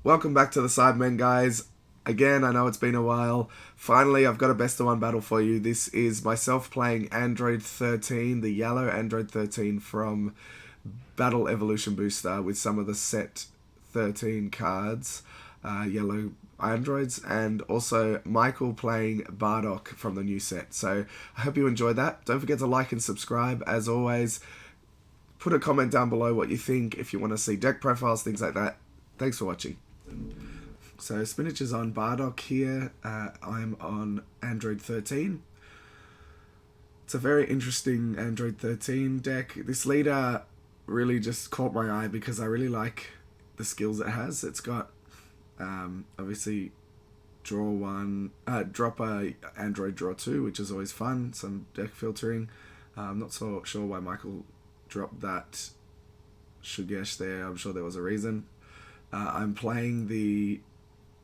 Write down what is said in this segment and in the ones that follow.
Welcome back to the Sidemen, guys. Again, I know it's been a while. Finally, I've got a best of one battle for you. This is myself playing Android 13, the yellow Android 13 from Battle Evolution Booster with some of the set 13 cards, yellow androids, and also Michael playing Bardock from the new set. So I hope you enjoyed that. Don't forget to like and subscribe. As always, put a comment down below what you think if you want to see deck profiles, things like that. Thanks for watching. So Spinach is on Bardock here. I'm on Android 13. It's a very interesting Android 13 deck. This leader really just caught my eye because I really like the skills it has. It's got obviously draw one, drop a Android, draw two, which is always fun. Some deck filtering. I'm not so sure why Michael dropped that Shugesh there. I'm sure there was a reason. I'm playing the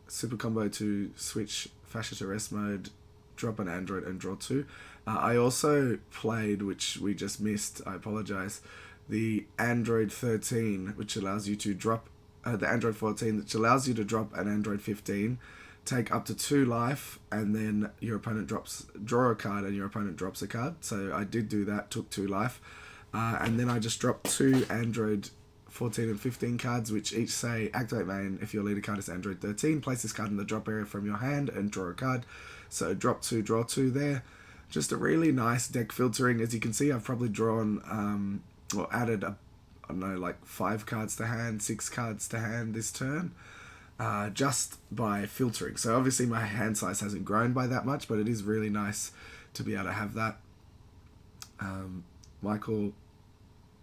super combo to switch Fascist Arrest mode, drop an Android and draw two. I also played, which we just missed, I apologize, the Android 13, which allows you to drop, the Android 14, which allows you to drop an Android 15, take up to 2 life, and then your opponent draw a card and your opponent drops a card. So I did do that, took 2 life, and then I just dropped 2 Android 14 and 15 cards, which each say activate main if your leader card is Android 13, place this card in the drop area from your hand and draw a card. So drop 2, draw 2 there. Just a really nice deck filtering. As you can see, I've probably drawn or added I don't know, like 5 cards to hand, 6 cards to hand this turn, just by filtering. So obviously my hand size hasn't grown by that much, but it is really nice to be able to have that. Michael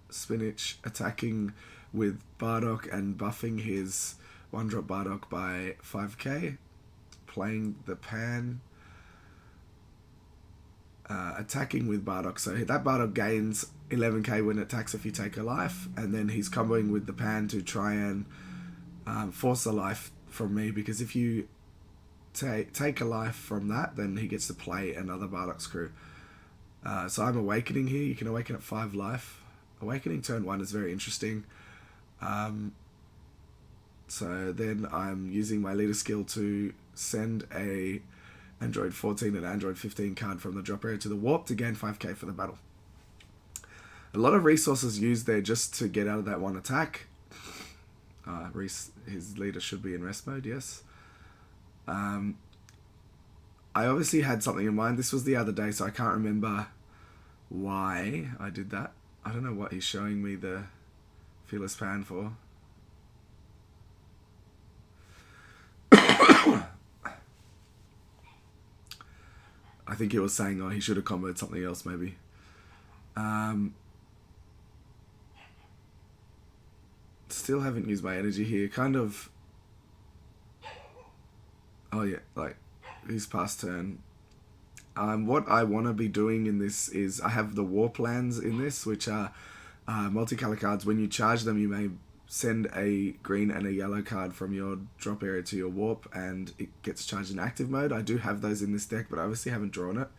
Spinach attacking with Bardock and buffing his 1-drop Bardock by 5k, playing the pan, attacking with Bardock. So that Bardock gains 11k when it attacks if you take a life, and then he's comboing with the pan to try and force a life from me, because if you take a life from that, then he gets to play another Bardock's crew. So I'm awakening here. You can awaken at 5 life. Awakening turn 1 is very interesting. So then I'm using my leader skill to send a Android 14 and Android 15 card from the drop area to the warp to gain 5k for the battle. A lot of resources used there just to get out of that one attack. His leader should be in rest mode, yes. I obviously had something in mind. This was the other day, so I can't remember why I did that. I don't know what he's showing me the Fearless Pan for. I think he was saying, oh, he should have comboed something else, maybe. Still haven't used my energy here. Kind of... Oh, yeah, like, his past turn. What I want to be doing in this is, I have the warp lands in this, which are multicolor cards. When you charge them, you may send a green and a yellow card from your drop area to your warp, and it gets charged in active mode. I do have those in this deck, but I obviously haven't drawn it.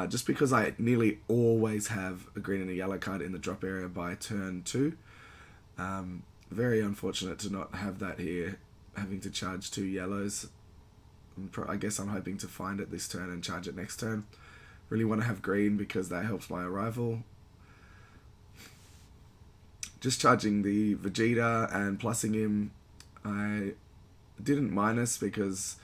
Just because I nearly always have a green and a yellow card in the drop area by turn 2. Very unfortunate to not have that here, having to charge 2 yellows. I guess I'm hoping to find it this turn and charge it next turn. Really want to have green because that helps my arrival. Just charging the Vegeta and plussing him. I didn't minus because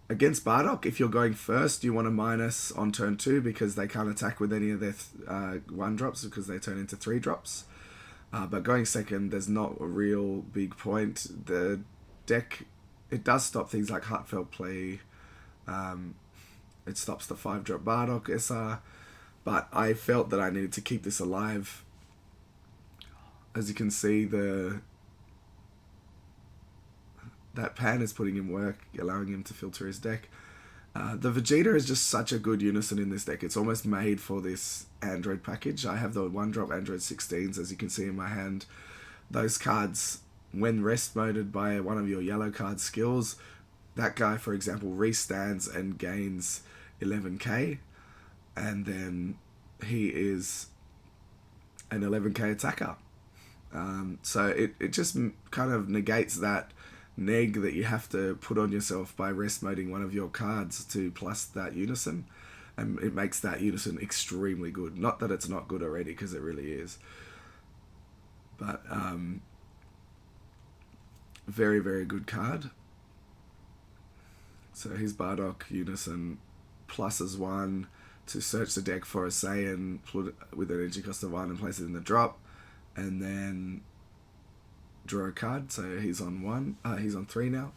against Bardock, if you're going first, you want to minus on turn 2 because they can't attack with any of their 1-drops because they turn into 3-drops. But going second, there's not a real big point. The deck... It does stop things like Heartfelt Play. It stops the 5-drop Bardock SR. But I felt that I needed to keep this alive. As you can see, that pan is putting in work, allowing him to filter his deck. The Vegeta is just such a good unison in this deck. It's almost made for this Android package. I have the 1-drop Android 16s, as you can see in my hand. Those cards... When rest moded by one of your yellow card skills, that guy, for example, restands and gains 11k, and then he is an 11k attacker. So it just kind of negates that neg that you have to put on yourself by rest moding one of your cards to plus that unison, and it makes that unison extremely good. Not that it's not good already, because it really is, but very, very good card. So his Bardock unison pluses 1 to search the deck for a Saiyan, put it with an energy cost of 1 and place it in the drop, and then draw a card. So he's on 1. He's on 3 now.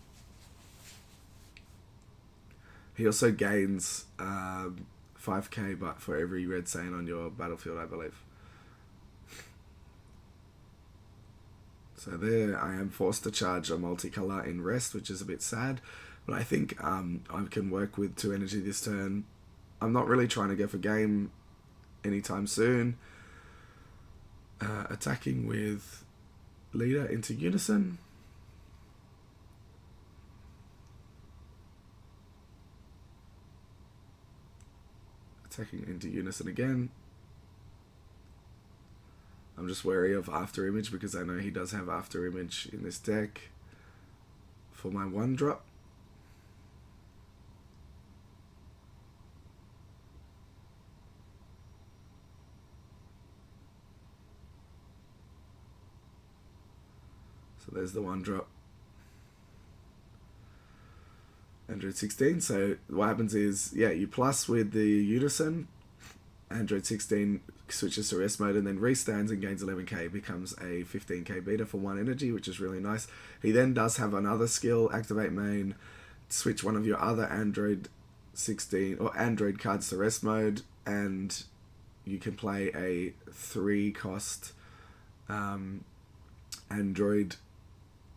He also gains 5k but for every red Saiyan on your battlefield, I believe. So there, I am forced to charge a multicolor in rest, which is a bit sad. But I think I can work with 2 energy this turn. I'm not really trying to go for game anytime soon. Attacking with leader into unison. Attacking into unison again. I'm just wary of After Image because I know he does have After Image in this deck for my 1-drop. So there's the 1-drop. Android 16. So what happens is, yeah, you plus with the unison. Android 16 switches to rest mode and then restands and gains 11k, becomes a 15k beta for 1 energy, which is really nice. He then does have another skill, activate main, switch one of your other Android 16 or Android cards to rest mode, and you can play a 3-cost Android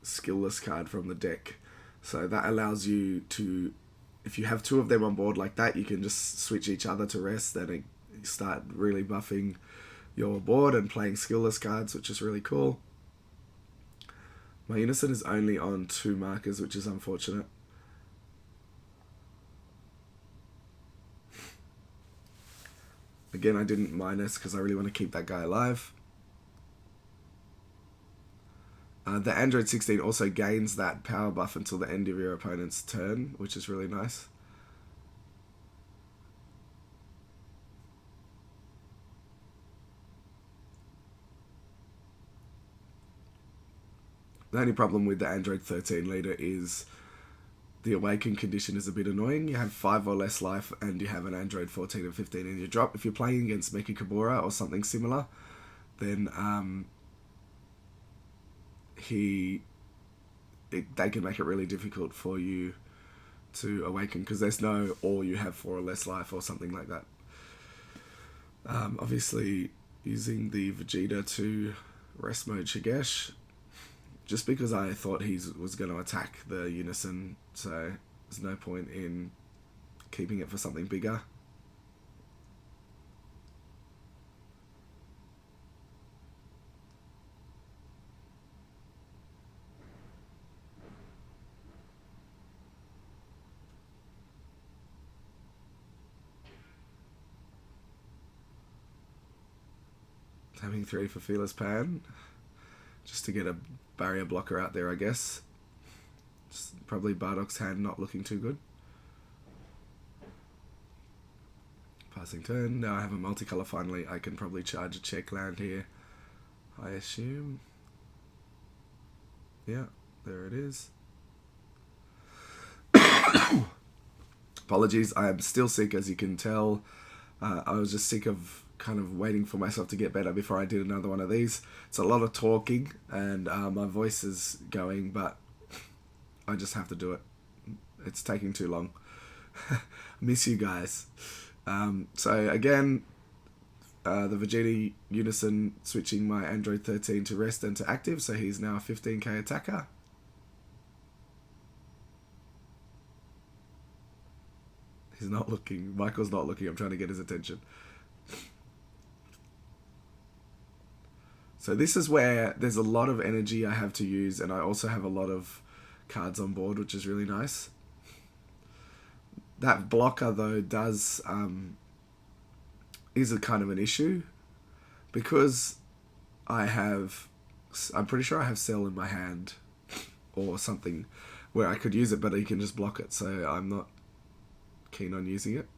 skillless card from the deck. So that allows you to, if you have 2 of them on board like that, you can just switch each other to rest, then start really buffing your board and playing skillless cards, which is really cool. My unison is only on 2 markers, which is unfortunate. Again, I didn't minus because I really want to keep that guy alive. The Android 16 also gains that power buff until the end of your opponent's turn, which is really nice. The only problem with the Android 13 leader is the awaken condition is a bit annoying. You have 5 or less life and you have an Android 14 and 15 in your drop. If you're playing against Mecha Kabura or something similar, then they can make it really difficult for you to awaken because there's no, or you have 4 or less life or something like that. Obviously using the Vegeta to rest mode Shigesh, just because I thought he was going to attack the unison, so there's no point in keeping it for something bigger. Having 3 for Fearless Pan, just to get a barrier blocker out there, I guess. Just probably Bardock's hand not looking too good. Passing turn. Now I have a multicolor finally. I can probably charge a check land here, I assume. Yeah, there it is. Apologies, I am still sick, as you can tell. I was just sick of kind of waiting for myself to get better before I did another one of these. It's a lot of talking and my voice is going, but I just have to do it. It's taking too long. Miss you guys. So again, the Vegeta unison switching my Android 13 to rest and to active, so he's now a 15k attacker. He's not looking. Michael's not looking. I'm trying to get his attention. So this is where there's a lot of energy I have to use, and I also have a lot of cards on board, which is really nice. That blocker, though, does is a kind of an issue, because I'm pretty sure I have Cell in my hand. or something where I could use it, but he can just block it, so I'm not keen on using it.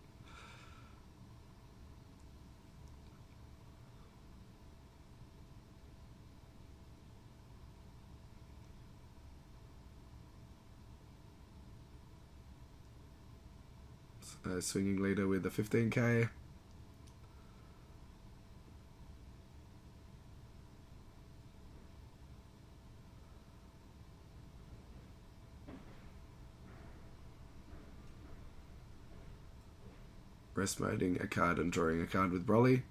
So swinging leader with the 15k. Rest moding a card and drawing a card with Broly.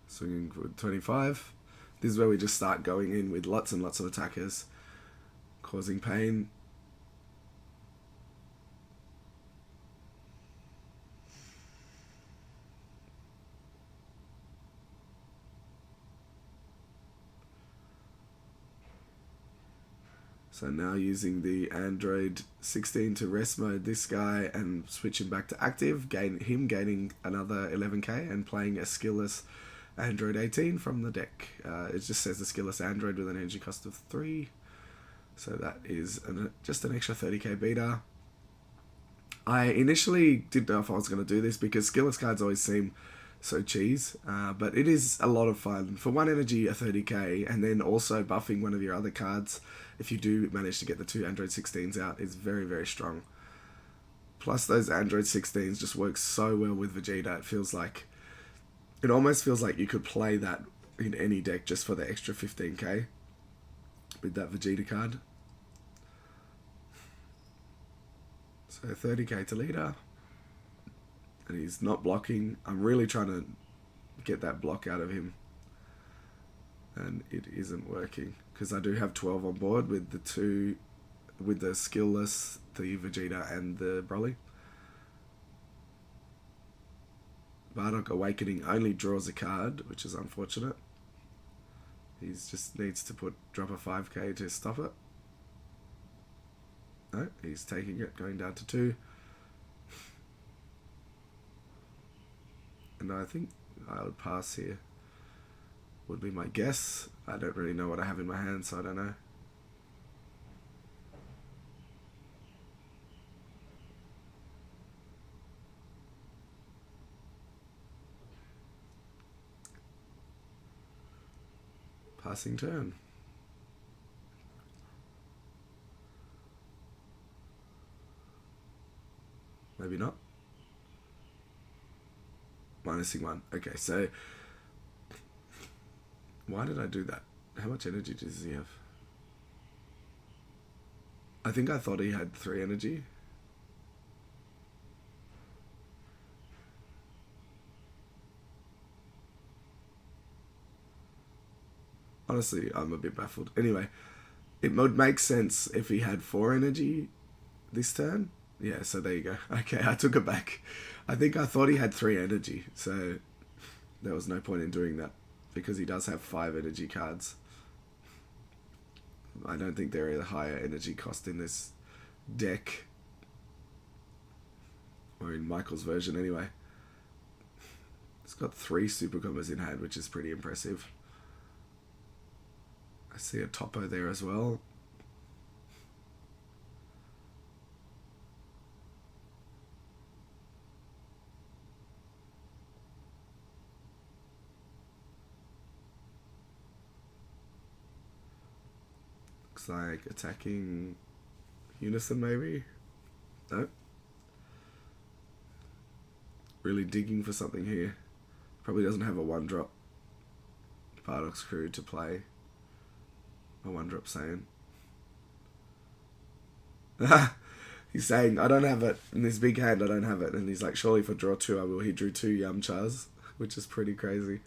Swinging for 25. This is where we just start going in with lots and lots of attackers, causing pain. So now using the Android 16 to rest mode this guy and switch him back to active, gaining another 11k and playing a skillless Android 18 from the deck. It just says a skillless Android with an energy cost of 3. So that is just an extra 30k beater. I initially didn't know if I was going to do this because skillless cards always seem so cheese, but it is a lot of fun. For 1 energy, a 30k, and then also buffing one of your other cards, if you do manage to get the 2 Android 16s out, is very, very strong. Plus those Android 16s just work so well with Vegeta. It almost feels like you could play that in any deck just for the extra 15k with that Vegeta card. So 30k to leader. And he's not blocking. I'm really trying to get that block out of him. And it isn't working. Because I do have 12 on board with the skillless, the Vegeta and the Broly. Bardock Awakening only draws a card, which is unfortunate. He just needs to drop a 5k to stop it. No, he's taking it, going down to 2. And I think I would pass here, would be my guess. I don't really know what I have in my hand, so I don't know. Passing turn. Maybe not. Minusing 1. Okay, so why did I do that? How much energy does he have? I think I thought he had 3 energy. Honestly, I'm a bit baffled. Anyway, it would make sense if he had 4 energy this turn. Yeah, so there you go. Okay, I took it back. I think I thought he had 3 energy, so there was no point in doing that because he does have 5 energy cards. I don't think there is a higher energy cost in this deck, or in Michael's version anyway. It's got 3 super combos in hand, which is pretty impressive. I see a Topo there as well. Looks like attacking Unison maybe? No. Really digging for something here. Probably doesn't have a 1-drop Bardock's crew to play. A 1-drop Saiyan. He's saying, I don't have it. In this big hand, I don't have it. And he's like, surely for draw 2, I will. He drew 2 Yamchas, which is pretty crazy.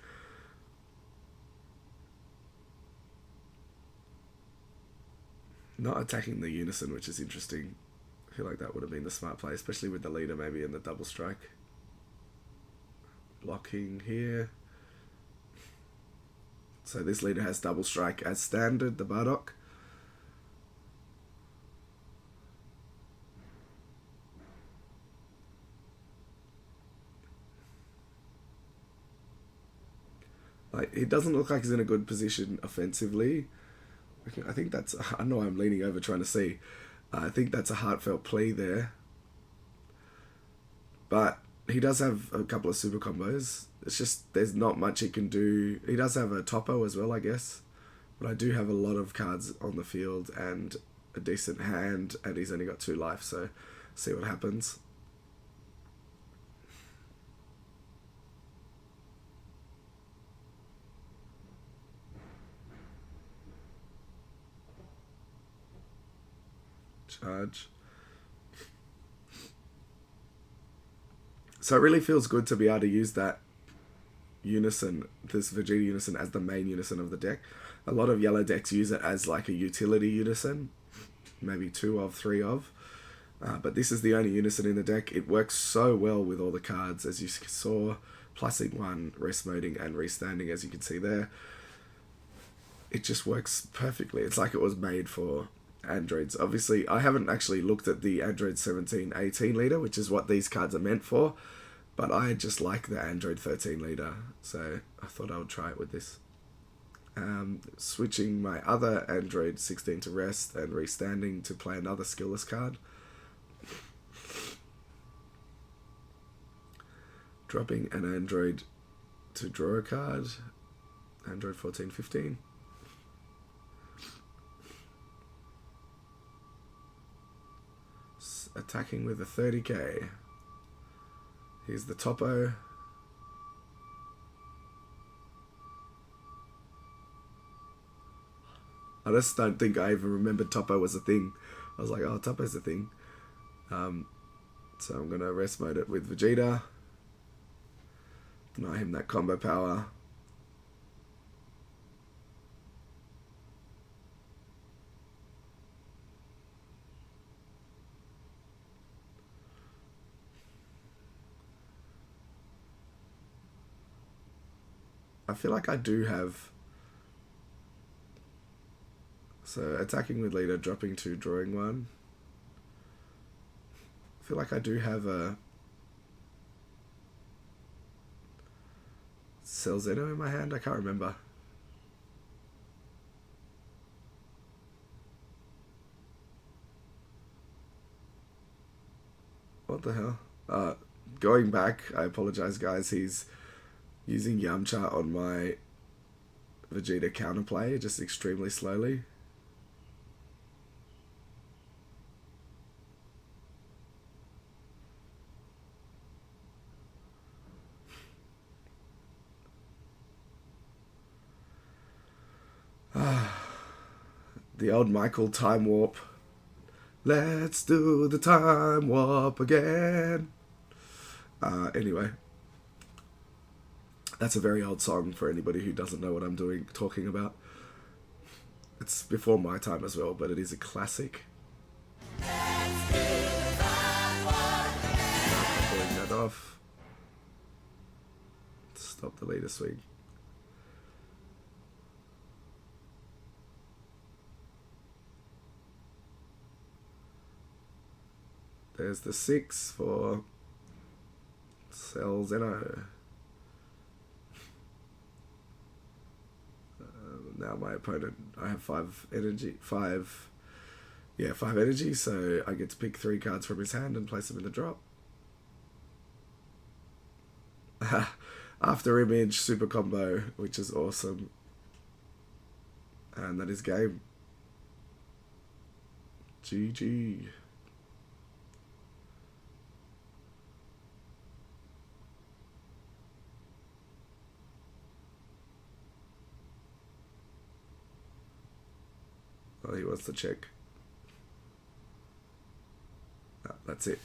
Not attacking the Unison, which is interesting. I feel like that would have been the smart play, especially with the leader maybe in the double strike. Blocking here. So this leader has double strike as standard, the Bardock. Like, he doesn't look like he's in a good position offensively. I think that's... I know I'm leaning over trying to see. I think that's a heartfelt plea there. But he does have a couple of super combos. It's just there's not much he can do. He does have a topo as well, I guess. But I do have a lot of cards on the field and a decent hand, and he's only got 2 life, so see what happens. Charge. So it really feels good to be able to use that unison, this Vegeta unison, as the main unison of the deck. A lot of yellow decks use it as like a utility unison, maybe 2 of, 3 of. But this is the only unison in the deck. It works so well with all the cards, as you saw, plusing 1, rest moding, and restanding, as you can see there. It just works perfectly. It's like it was made for androids. Obviously, I haven't actually looked at the Android 17, 18 leader, which is what these cards are meant for. But I just like the Android 13 leader, so I thought I would try it with this. Switching my other Android 16 to rest and restanding to play another skillless card. Dropping an Android to draw a card. Android 14, 15. Attacking with a 30k. Here's the topo. I just don't think I even remembered topo was a thing. I was like, oh, topo's a thing. So I'm going to rest mode it with Vegeta. Deny him that combo power. I feel like I do have... So, attacking with leader, dropping 2, drawing 1. I feel like I do have a... Selzeno in my hand? I can't remember. What the hell? Going back, I apologize, guys. He's using Yamcha on my Vegeta counterplay, just extremely slowly. The old Michael time warp. Let's do the time warp again. Anyway. That's a very old song for anybody who doesn't know what I'm talking about. It's before my time as well, but it is a classic. Let's do the time warp again. Pulling that off. Stop the leader swing. There's the 6 for Selzeno. Now my opponent, I have 5 energy, 5 energy, so I get to pick 3 cards from his hand and place them in the drop. After image, super combo, which is awesome. And that is game. GG. Oh, he wants to check. Oh, that's it.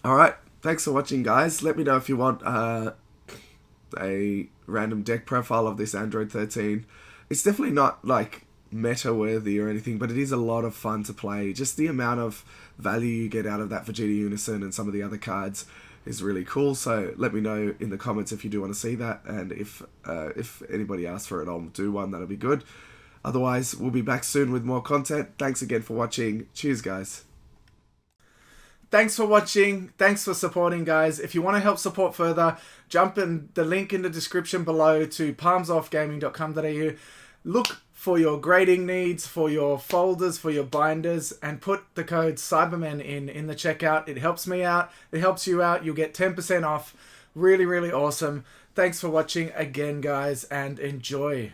Alright, thanks for watching, guys. Let me know if you want a random deck profile of this Android 13. It's definitely not like meta-worthy or anything, but it is a lot of fun to play. Just the amount of value you get out of that Vegeta Unison and some of the other cards is really cool. So let me know in the comments if you do want to see that, and if anybody asks for it, I'll do one. That'll be good. Otherwise, we'll be back soon with more content. Thanks again for watching. Cheers, guys. Thanks for watching. Thanks for supporting, guys. If you want to help support further, jump in the link in the description below to palmsoffgaming.com.au. Look for your grading needs, for your folders, for your binders, and put the code Cybermen in the checkout. It helps me out. It helps you out. You'll get 10% off. Really, really awesome. Thanks for watching again, guys, and enjoy.